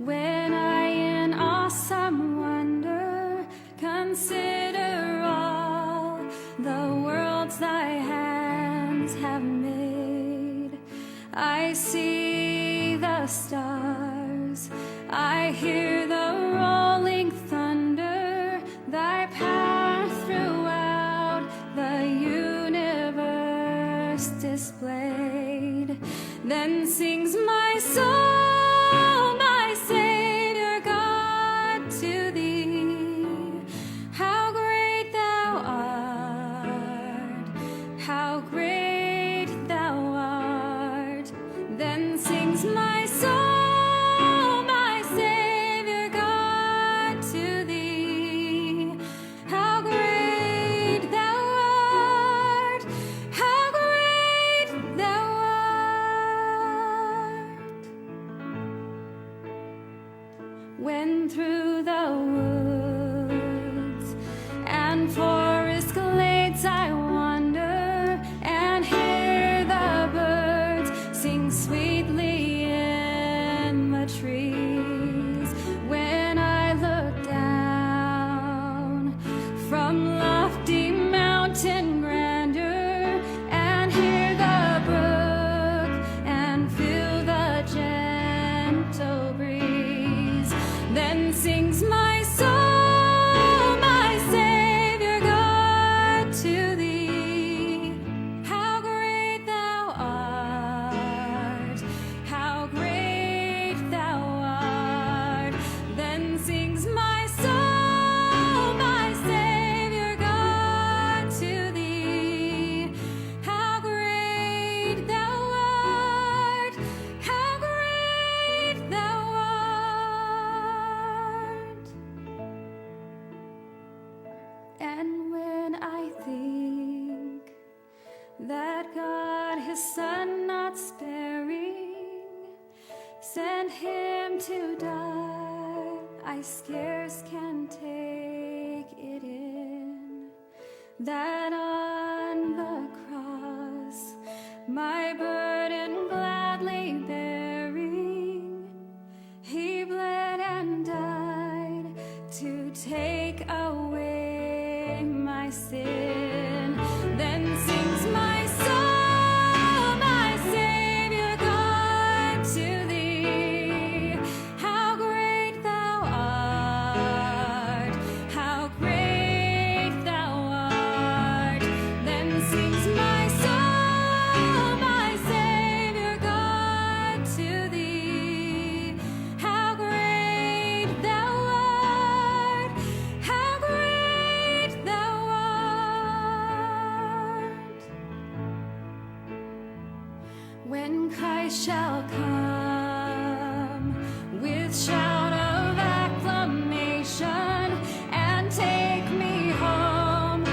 When I in awesome wonder consider all the worlds thy hands have made, I see the stars, I hear the rolling thunder, thy path throughout the universe displayed. Then sings my soul, my Savior God, to thee. How great thou art, how great thou art. Then sings my soul, my Savior God, to thee. How great thou art, how great thou art. When through the woods and forest glades I wander and hear the birds sing sweetly in the trees, when I look down from lofty mountain grandeur and hear the brook and feel the gentle breeze, then sings my soul, my Savior God, to thee. How great thou art, how great thou art. Then sings my soul, my Savior God, to thee. How great thou art, how great thou art. And when I think that God his Son not sparing sent him to die, I scarce can take it in, that on the cross my burden gladly bearing, he bled and died to take away my sin. Then sings my soul, my Savior God, to thee. How great thou art, how great thou art. Then sings my soul, my Savior God, to thee. How great thou art, how great thou art. When Christ shall come with shout of acclamation and take me home,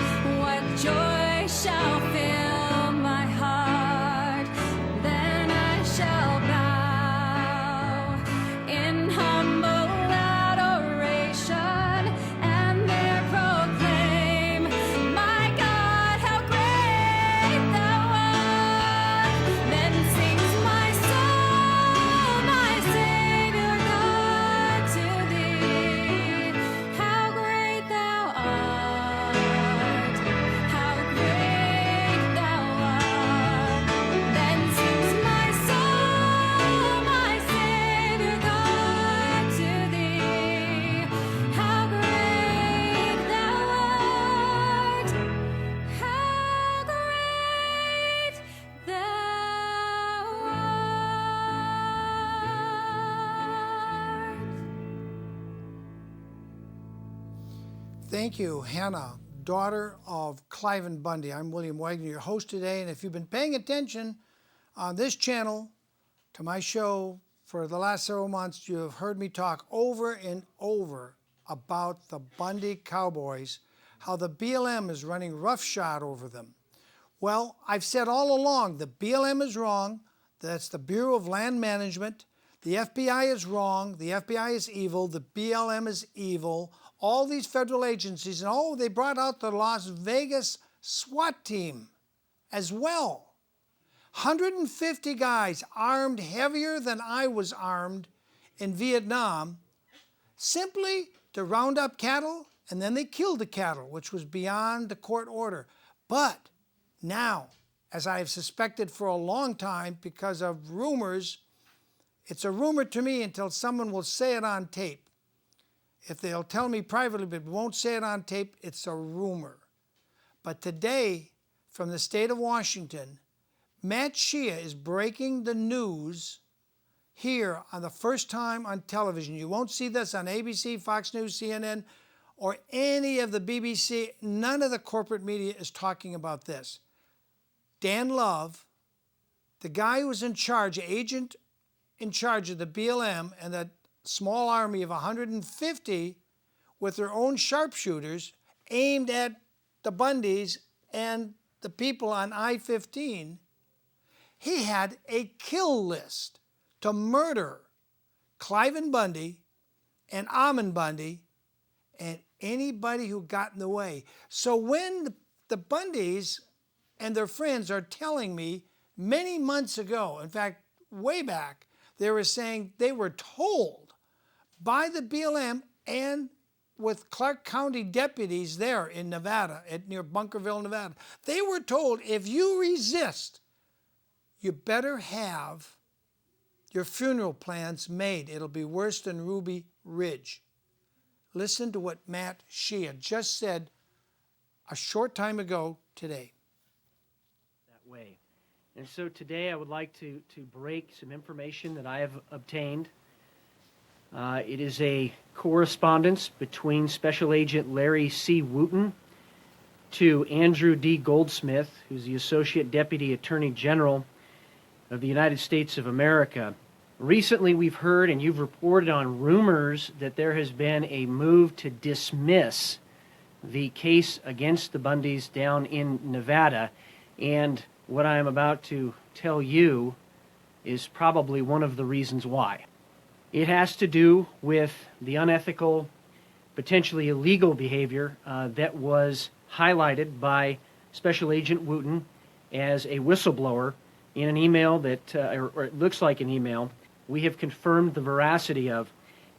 what joy shall fill my heart. Then I shall bow in humble adoration and there proclaim, my God, how great thou art. Then sings my soul, my Savior God, to thee. How great thou art, how great thou art. Then sings my soul, my Savior God, to thee. How great thou art, how great thou art. Thank you, Hannah, daughter of Cliven Bundy. I'm William Wagener, your host today, and if you've been paying attention on this channel to my show for the last several months, you have heard me talk over and over about the Bundy Cowboys, how the BLM is running roughshod over them. Well, I've said all along the BLM is wrong. That's the Bureau of Land Management. The FBI is wrong. The FBI is evil. The BLM is evil. All these federal agencies, and oh, they brought out the Las Vegas SWAT team as well. 150 guys armed heavier than I was armed in Vietnam simply to round up cattle, and then they killed the cattle, which was beyond the court order. But now, as I have suspected for a long time because of rumors, it's a rumor to me until someone will say it on tape. If they'll tell me privately but won't say it on tape, it's a rumor. But today, from the state of Washington, Matt Shea is breaking the news here on the first time on television. You won't see this on ABC, Fox News, CNN, or any of the BBC. None of the corporate media is talking about this. Dan Love, the guy who was in charge, agent in charge of the BLM and that small army of 150 with their own sharpshooters aimed at the Bundys and the people on I-15, he had a kill list to murder Cliven Bundy and Ammon Bundy and anybody who got in the way. So when the Bundys and their friends are telling me many months ago, in fact, way back, they were saying they were told by the BLM and with Clark County deputies there in Nevada, near Bunkerville, Nevada, they were told if you resist, you better have your funeral plans made. It'll be worse than Ruby Ridge. Listen to what Matt Shea just said a short time ago today. That way. And so today I would like to break some information that I have obtained. It is a correspondence between Special Agent Larry C. Wooten to Andrew D. Goldsmith, who's the Associate Deputy Attorney General of the United States of America. Recently we've heard and you've reported on rumors that there has been a move to dismiss the case against the Bundys down in Nevada, and what I am about to tell you is probably one of the reasons why. It has to do with the unethical, potentially illegal behavior that was highlighted by Special Agent Wooten as a whistleblower in an email that, or it looks like an email, we have confirmed the veracity of.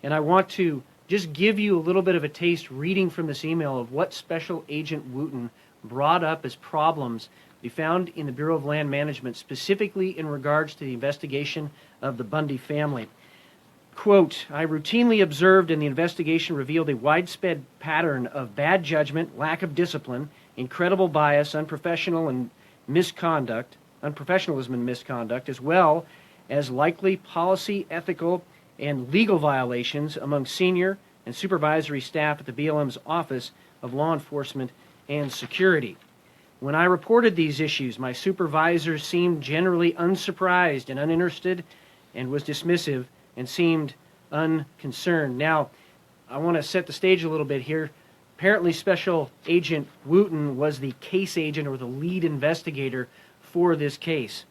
And I want to just give you a little bit of a taste reading from this email of what Special Agent Wooten brought up as problems we found in the Bureau of Land Management, specifically in regards to the investigation of the Bundy family. Quote, I routinely observed and the investigation revealed a widespread pattern of bad judgment, lack of discipline, incredible bias, unprofessionalism and misconduct, as well as likely policy, ethical, and legal violations among senior and supervisory staff at the BLM's Office of Law Enforcement and Security. When I reported these issues, my supervisors seemed generally unsurprised and uninterested and was dismissive and seemed unconcerned. Now, I want to set the stage a little bit here. Apparently, Special Agent Wooten was the case agent or the lead investigator for this case.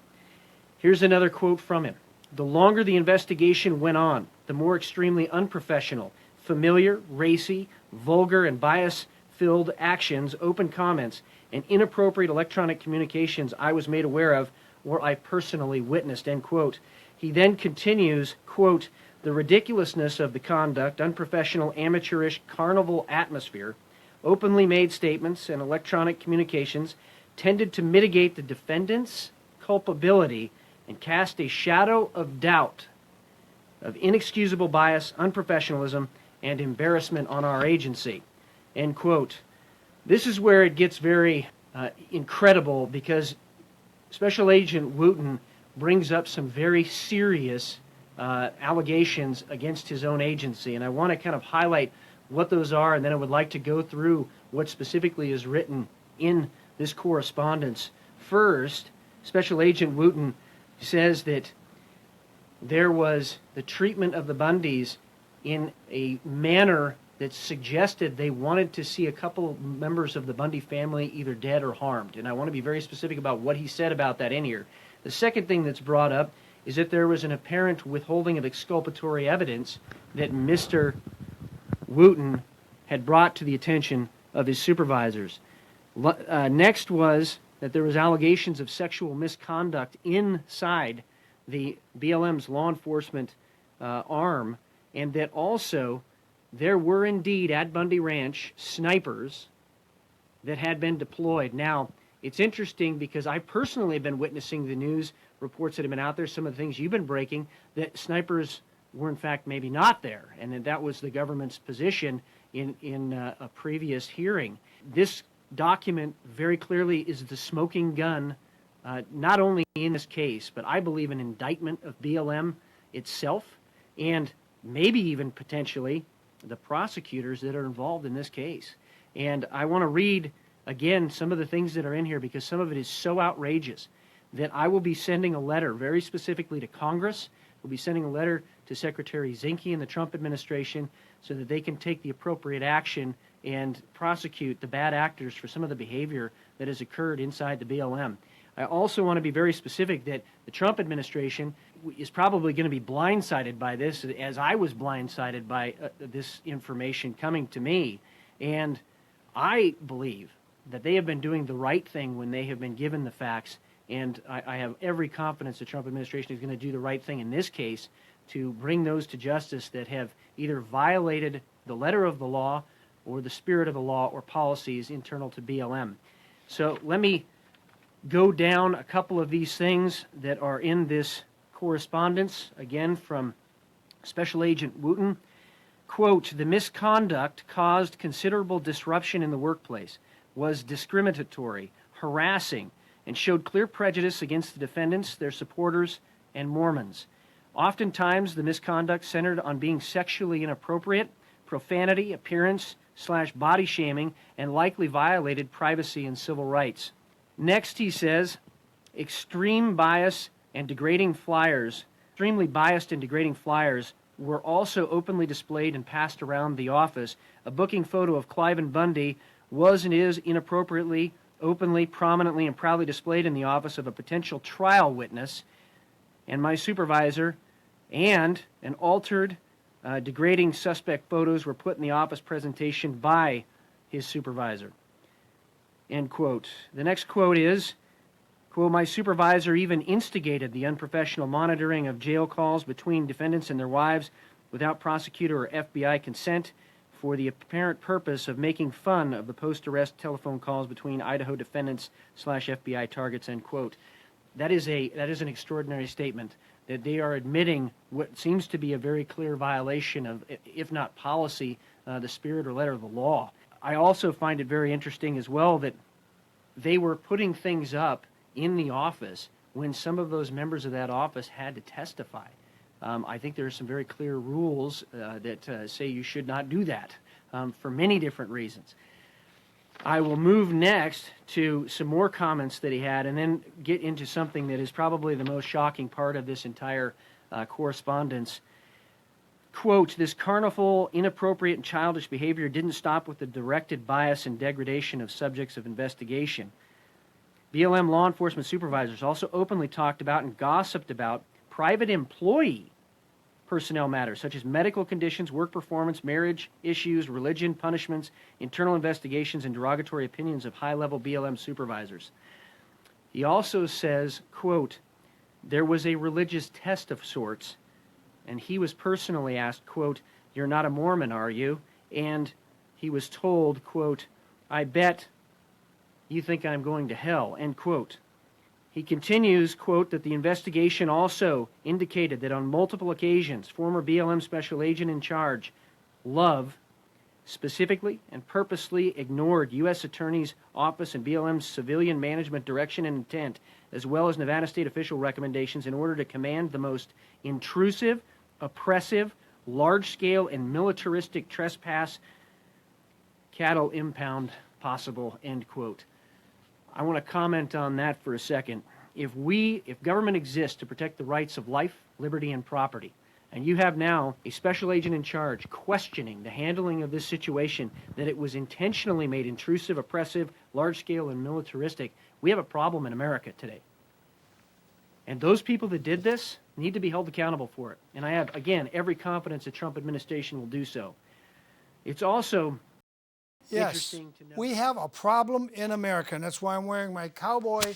Here's another quote from him. The longer the investigation went on, the more extremely unprofessional, familiar, racy, vulgar, and bias-filled actions, open comments, and inappropriate electronic communications I was made aware of or I personally witnessed, end quote. He then continues, quote, the ridiculousness of the conduct, unprofessional, amateurish, carnival atmosphere, openly made statements, and electronic communications tended to mitigate the defendant's culpability and cast a shadow of doubt, of inexcusable bias, unprofessionalism, and embarrassment on our agency, end quote. This is where it gets very incredible because Special Agent Wooten brings up some very serious allegations against his own agency, and I want to kind of highlight what those are, and then I would like to go through what specifically is written in this correspondence. First, Special Agent Wooten says that there was the treatment of the Bundys in a manner that suggested they wanted to see a couple members of the Bundy family either dead or harmed. And I want to be very specific about what he said about that in here. The second thing that's brought up is that there was an apparent withholding of exculpatory evidence that Mr. Wooten had brought to the attention of his supervisors. Next was that there was allegations of sexual misconduct inside the BLM's law enforcement arm, and that also there were indeed at Bundy Ranch snipers that had been deployed. Now, it's interesting because I personally have been witnessing the news reports that have been out there, some of the things you've been breaking, that snipers were in fact maybe not there, and that was the government's position in a previous hearing. This document very clearly is the smoking gun, not only in this case, but I believe an indictment of BLM itself, and maybe even potentially the prosecutors that are involved in this case. And I want to read again some of the things that are in here because some of it is so outrageous that I will be sending a letter very specifically to Congress. We'll be sending a letter to Secretary Zinke and the Trump administration so that they can take the appropriate action and prosecute the bad actors for some of the behavior that has occurred inside the BLM. I also want to be very specific that the Trump administration is probably going to be blindsided by this, as I was blindsided by this information coming to me. And I believe that they have been doing the right thing when they have been given the facts, and I have every confidence the Trump administration is going to do the right thing in this case to bring those to justice that have either violated the letter of the law or the spirit of the law or policies internal to BLM. So let me go down a couple of these things that are in this correspondence, again from Special Agent Wooten. Quote, the misconduct caused considerable disruption in the workplace, was discriminatory, harassing, and showed clear prejudice against the defendants, their supporters, and Mormons. Oftentimes, the misconduct centered on being sexually inappropriate, profanity, appearance/body shaming, and likely violated privacy and civil rights. Next, he says, extremely biased and degrading flyers were also openly displayed and passed around the office. A booking photo of Cliven Bundy was and is inappropriately, openly, prominently, and proudly displayed in the office of a potential trial witness and my supervisor, and an altered, degrading suspect photos were put in the office presentation by his supervisor. End quote. The next quote is, quote, my supervisor even instigated the unprofessional monitoring of jail calls between defendants and their wives without prosecutor or FBI consent for the apparent purpose of making fun of the post-arrest telephone calls between Idaho defendants/FBI targets, end quote. That is an extraordinary statement that they are admitting what seems to be a very clear violation of, if not policy, the spirit or letter of the law. I also find it very interesting as well that they were putting things up in the office when some of those members of that office had to testify. I think there are some very clear rules that say you should not do that for many different reasons. I will move next to some more comments that he had and then get into something that is probably the most shocking part of this entire correspondence. Quote, this carnival, inappropriate and childish behavior didn't stop with the directed bias and degradation of subjects of investigation. BLM law enforcement supervisors also openly talked about and gossiped about private employee personnel matters such as medical conditions, work performance, marriage issues, religion, punishments, internal investigations, and derogatory opinions of high-level BLM supervisors. He also says, quote, there was a religious test of sorts, and he was personally asked, quote, you're not a Mormon, are you? And he was told, quote, I bet you think I'm going to hell, end quote. He continues, quote, that the investigation also indicated that on multiple occasions, former BLM Special Agent in Charge, Love, specifically and purposely ignored U.S. Attorney's Office and BLM's civilian management direction and intent, as well as Nevada state official recommendations in order to command the most intrusive, oppressive, large-scale, and militaristic trespass cattle impound possible, end quote. I want to comment on that for a second. If government exists to protect the rights of life, liberty, and property, and you have now a special agent in charge questioning the handling of this situation, that it was intentionally made intrusive, oppressive, large-scale, and militaristic, we have a problem in America today. And those people that did this need to be held accountable for it. And I have, again, every confidence the Trump administration will do so. It's also interesting to know. We have a problem in America, and that's why I'm wearing my cowboy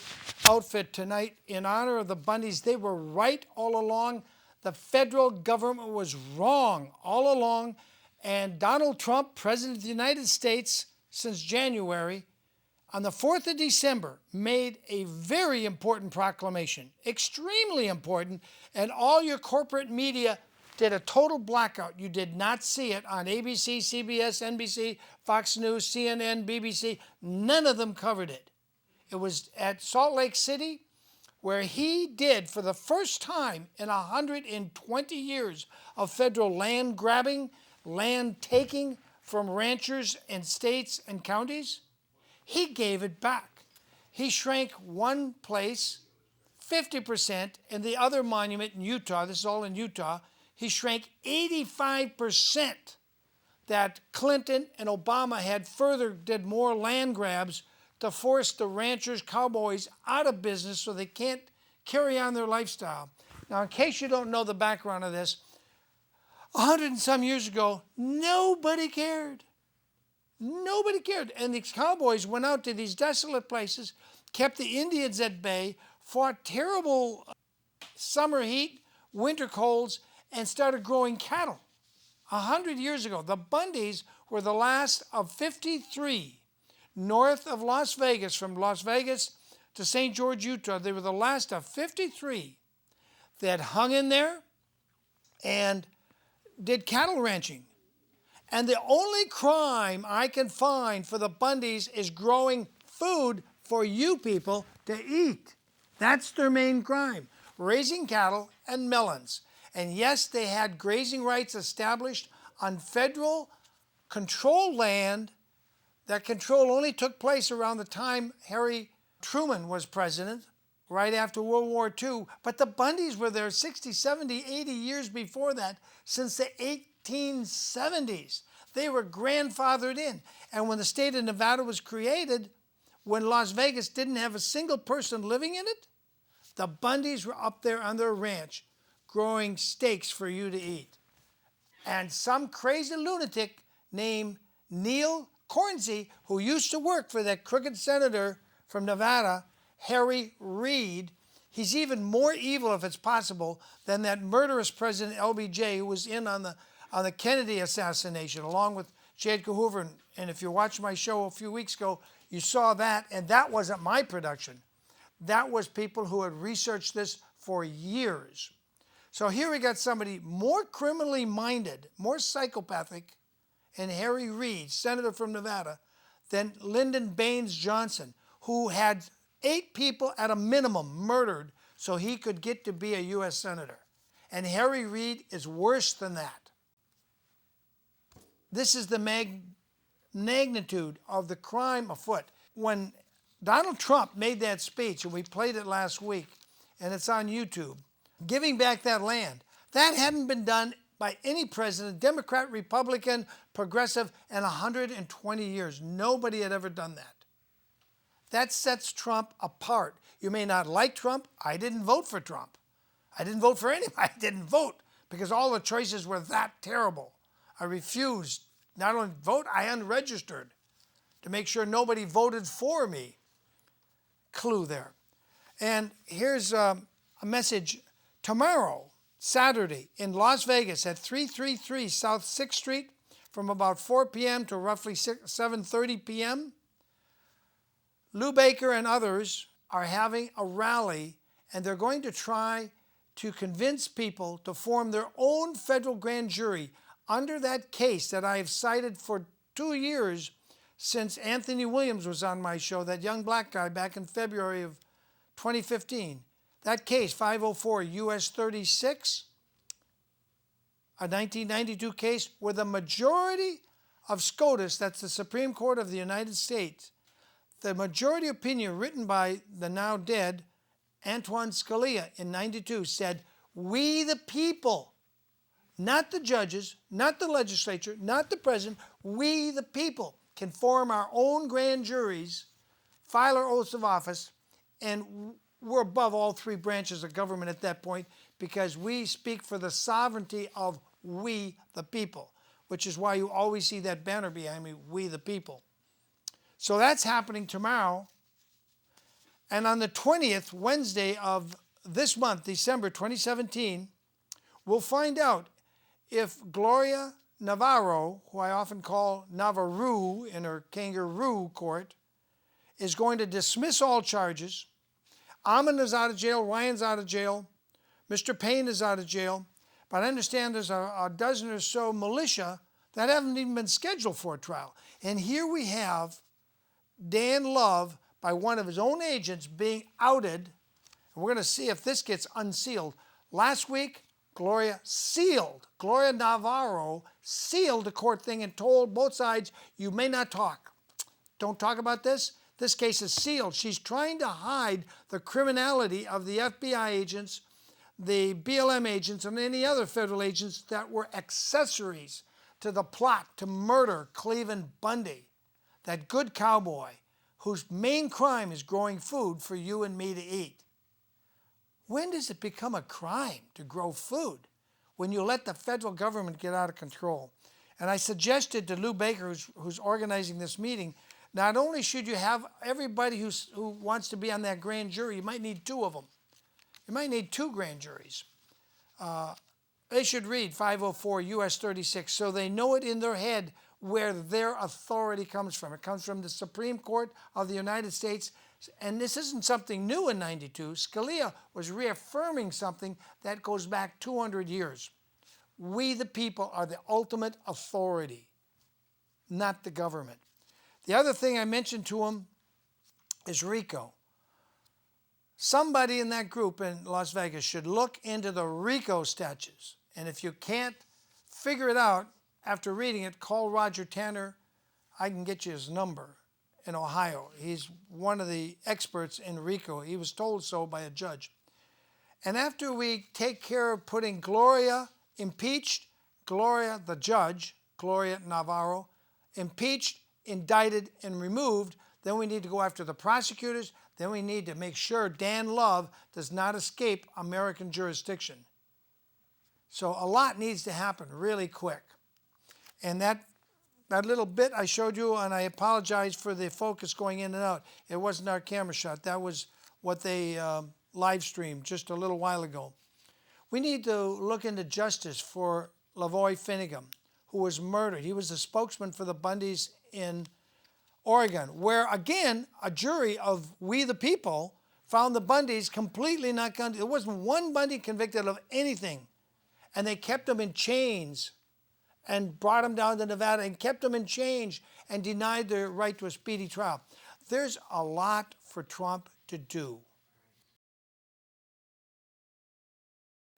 outfit tonight in honor of the Bundys. They were right all along. the federal government was wrong all along, and Donald Trump, President of the United States since January, on the 4th of December, made a very important proclamation, extremely important, and all your corporate media did a total blackout. You did not see it on ABC, CBS, NBC, Fox News, CNN, BBC. None of them covered it. It was at Salt Lake City, where he did, for the first time in 120 years of federal land grabbing, land taking from ranchers and states and counties, he gave it back. He shrank one place 50%, and the other monument in Utah, this is all in Utah, he shrank 85%. That Clinton and Obama had further did more land grabs to force the ranchers, cowboys out of business so they can't carry on their lifestyle. Now, in case you don't know the background of this, 100 and some years ago, nobody cared. Nobody cared. And these cowboys went out to these desolate places, kept the Indians at bay, fought terrible summer heat, winter colds, and started growing cattle. 100 years ago, the Bundys were the last of 53 north of Las Vegas, from Las Vegas to St. George, Utah. They were the last of 53 that hung in there and did cattle ranching. And the only crime I can find for the Bundys is growing food for you people to eat. That's their main crime, raising cattle and melons. And yes, they had grazing rights established on federal controlled land. That control only took place around the time Harry Truman was president, right after World War II. But the Bundys were there 60, 70, 80 years before that, since the 1870s. They were grandfathered in. And when the state of Nevada was created, when Las Vegas didn't have a single person living in it, the Bundys were up there on their ranch growing steaks for you to eat. And some crazy lunatic named Neil Cornsey, who used to work for that crooked senator from Nevada, Harry Reid, he's even more evil, if it's possible, than that murderous President LBJ who was in on the Kennedy assassination, along with J. Edgar Hoover. And if you watched my show a few weeks ago, you saw that, and that wasn't my production. That was people who had researched this for years. So here we got somebody more criminally minded, more psychopathic, and Harry Reid, senator from Nevada, than Lyndon Baines Johnson, who had 8 people at a minimum murdered so he could get to be a U.S. senator. And Harry Reid is worse than that. This is the magnitude of the crime afoot. When Donald Trump made that speech, and we played it last week, and it's on YouTube, giving back that land, that hadn't been done by any president, Democrat, Republican, progressive, in 120 years. Nobody had ever done that. That sets Trump apart. You may not like Trump. I didn't vote for Trump. I didn't vote for anybody. I didn't vote because all the choices were that terrible. I refused not only to vote, I unregistered to make sure nobody voted for me. Clue there. And here's a message. Tomorrow, Saturday, in Las Vegas at 333 South 6th Street, from about 4 p.m. to roughly 7:30 p.m., Lou Baker and others are having a rally, and they're going to try to convince people to form their own federal grand jury under that case that I have cited for 2 years since Anthony Williams was on my show, that young black guy back in February of 2015. That case, 504 U.S. 36, a 1992 case where the majority of SCOTUS, that's the Supreme Court of the United States, the majority opinion written by the now dead Antoine Scalia in 92 said, we the people, not the judges, not the legislature, not the president, we the people can form our own grand juries, file our oaths of office, and we're above all 3 branches of government at that point because we speak for the sovereignty of we the people, which is why you always see that banner behind me, we the people. So that's happening tomorrow. And on the 20th, Wednesday of this month, December 2017, we'll find out if Gloria Navarro, who I often call Navarro in her kangaroo court, is going to dismiss all charges. Ammon is out of jail, Ryan's out of jail, Mr. Payne is out of jail, but I understand there's a dozen or so militia that haven't even been scheduled for a trial. And here we have Dan Love, by one of his own agents, being outed. And we're going to see if this gets unsealed. Last week, Gloria Navarro sealed the court thing and told both sides, you may not talk. Don't talk about this. This case is sealed. She's trying to hide the criminality of the FBI agents, the BLM agents, and any other federal agents that were accessories to the plot to murder Cliven Bundy, that good cowboy whose main crime is growing food for you and me to eat. When does it become a crime to grow food? When you let the federal government get out of control. And I suggested to Lou Baker, who's organizing this meeting, not only should you have everybody who wants to be on that grand jury, you might need two of them. You might need two grand juries. They should read 504 U.S. 36 so they know it in their head where their authority comes from. It comes from the Supreme Court of the United States. And this isn't something new in 92. Scalia was reaffirming something that goes back 200 years. We, the people, are the ultimate authority, not the government. The other thing I mentioned to him is RICO. Somebody in that group in Las Vegas should look into the RICO statutes. And if you can't figure it out after reading it, call Roger Tanner. I can get you his number in Ohio. He's one of the experts in RICO. He was told so by a judge. And after we take care of putting Gloria impeached, Gloria the judge, Gloria Navarro, impeached, indicted, and removed, then we need to go after the prosecutors. Then we need to make sure Dan Love does not escape American jurisdiction. So a lot needs to happen really quick. And that little bit I showed you, and I apologize for the focus going in and out. It wasn't our camera shot. That was what they live streamed just a little while ago. We need to look into justice for Lavoy Finnegan, who was murdered. He was the spokesman for the Bundys in Oregon, where, again, a jury of we the people found the Bundys completely not guilty. There wasn't one Bundy convicted of anything. And they kept him in chains and brought him down to Nevada and kept him in chains and denied their right to a speedy trial. There's a lot for Trump to do.